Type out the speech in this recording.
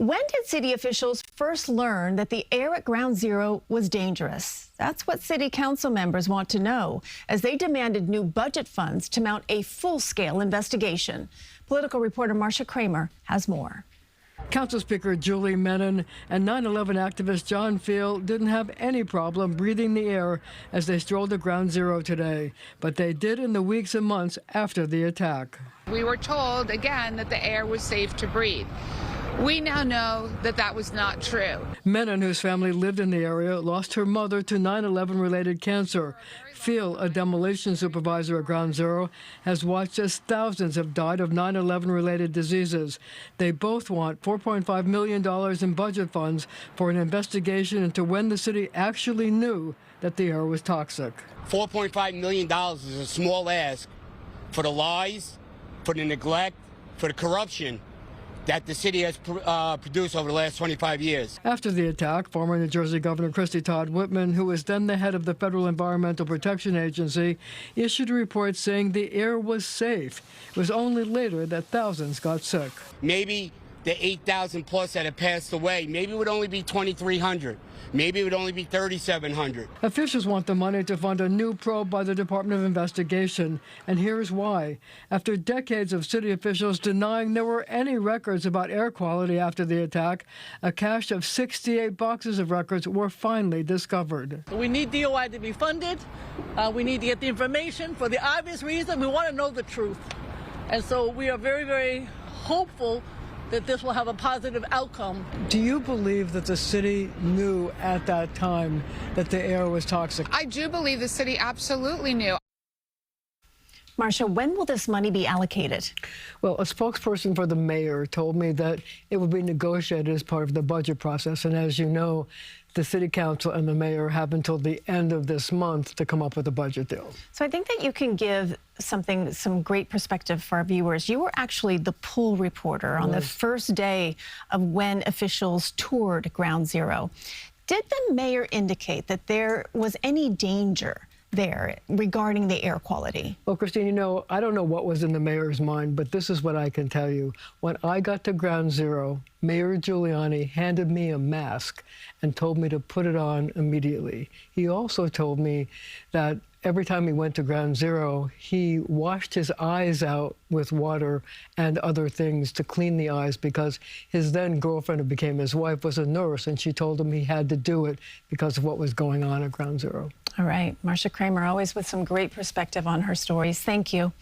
When did city officials first learn that the air at Ground Zero was dangerous? That's what city council members want to know as they demanded new budget funds to mount a full-scale investigation. Political reporter Marcia Kramer has more. Council Speaker Julie Menon and 9/11 activist John Field didn't have any problem breathing the air as they strolled to Ground Zero today, but they did in the weeks and months after the attack. We were told again that the air was safe to breathe. We now know that that was not true. Menon, whose family lived in the area, lost her mother to 9/11 related cancer. Field, a demolition supervisor at Ground Zero, has watched as thousands have died of 9/11 related diseases. They both want $4.5 million in budget funds for an investigation into when the city actually knew that the air was toxic. $4.5 million is a small ask for the lies, for the neglect, for the corruption that the city has produced over the last 25 years. After the attack, former New Jersey Governor Christie Todd Whitman, who was then the head of the Federal Environmental Protection Agency, issued a report saying the air was safe. It was only later that thousands got sick. Maybe the 8,000 plus that have passed away, maybe it would only be 2,300. Maybe it would only be 3,700. Officials want the money to fund a new probe by the Department of Investigation, and here's why. After decades of city officials denying there were any records about air quality after the attack, a cache of 68 boxes of records were finally discovered. We need DOI to be funded. We need to get the information for the obvious reason. We want to know the truth. And so we are very, very hopeful that this will have a positive outcome. Do you believe that the city knew at that time that the air was toxic? I do believe the city absolutely knew. Marcia, when will this money be allocated? Well, a spokesperson for the mayor told me that it would be negotiated as part of the budget process. And as you know, the city council and the mayor have until the end of this month to come up with a budget deal. So I think that you can give some great perspective for our viewers. You were actually the pool reporter on the first day of when officials toured Ground Zero. Did the mayor indicate that there was any danger there regarding the air quality? Well, Christine, you know, I don't know what was in the mayor's mind, but this is what I can tell you. When I got to Ground Zero, Mayor Giuliani handed me a mask and told me to put it on immediately. He also told me that every time he went to Ground Zero, he washed his eyes out with water and other things to clean the eyes because his then girlfriend, who became his wife, was a nurse, and she told him he had to do it because of what was going on at Ground Zero. All right. Marcia Kramer, always with some great perspective on her stories. Thank you.